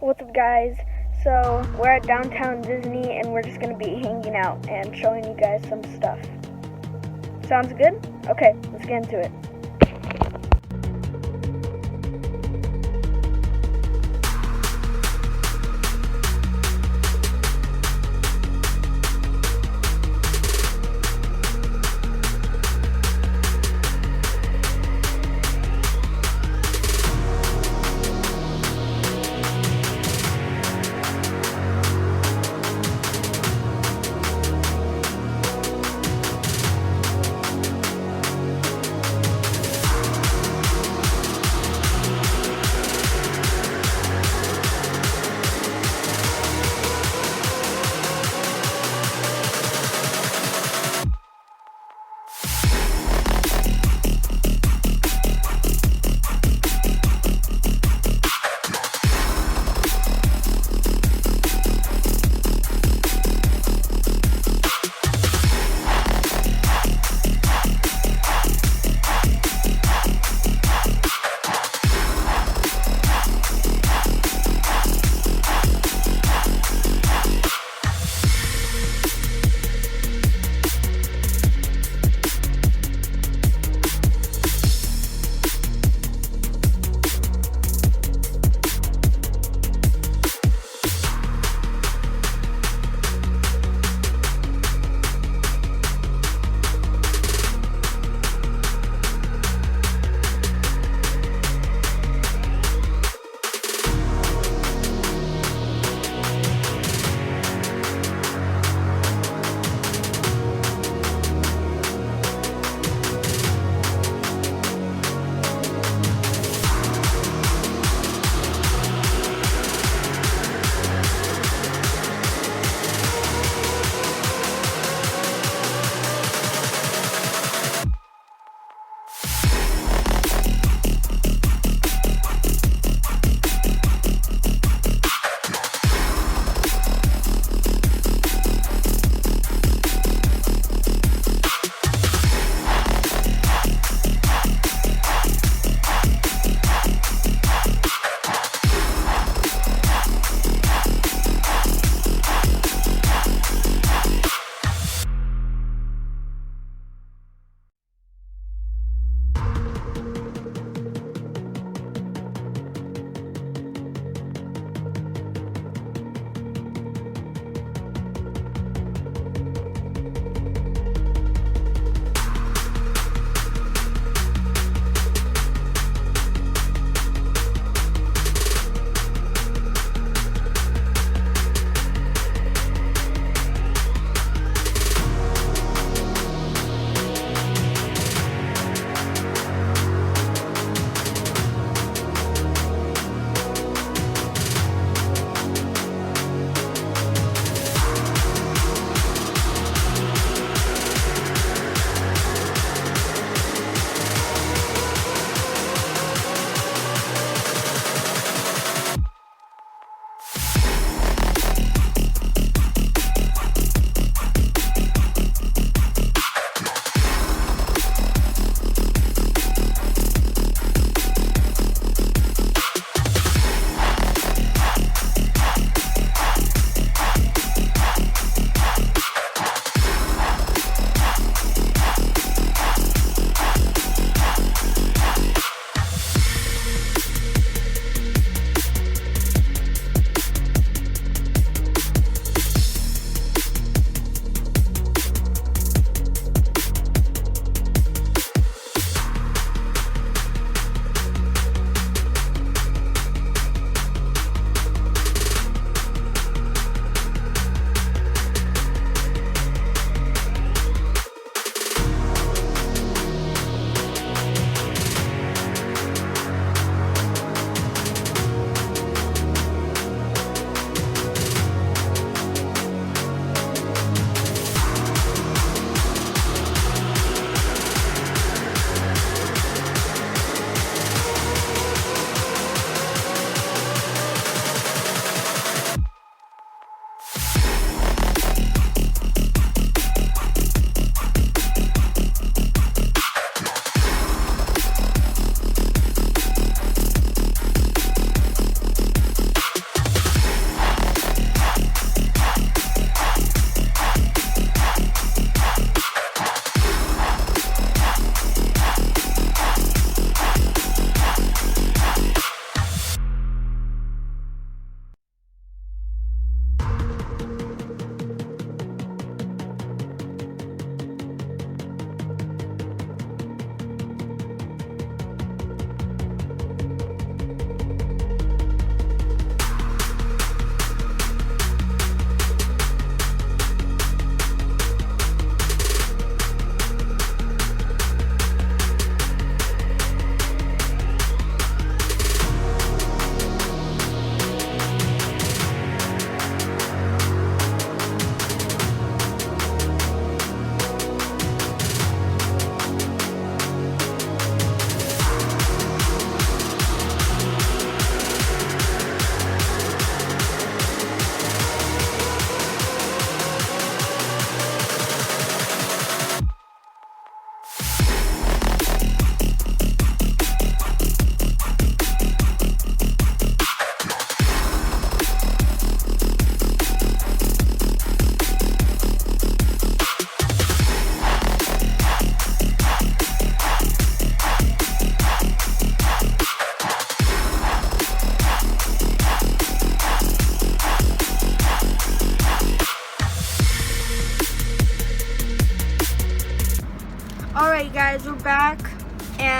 What's up, guys? So we're at downtown Disney and we're just gonna be hanging out and showing you guys some stuff. Sounds good? Okay, let's get into it.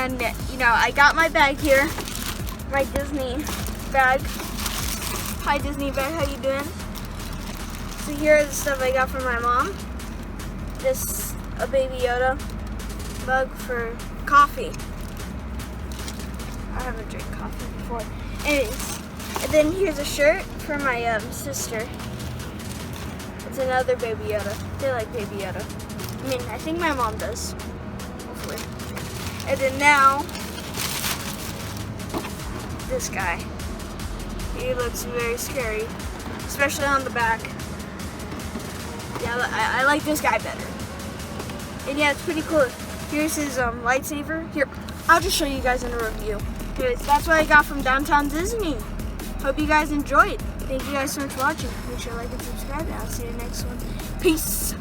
And, you know, I got my bag here. My Disney bag. Hi, Disney bag. How you doing? So here is the stuff I got from my mom. This, a Baby Yoda mug for coffee. I haven't drank coffee before. Anyways, and then here's a shirt for my sister. It's another Baby Yoda. They like Baby Yoda. I mean, I think my mom does. Hopefully. And then now, this guy. He looks very scary, especially on the back. Yeah, I like this guy better. And yeah, it's pretty cool. Here's his lightsaber. Here, I'll just show you guys in a review. Anyways, that's what I got from Downtown Disney. Hope you guys enjoyed. Thank you guys so much for watching. Make sure to like and subscribe, and I'll see you in the next one. Peace.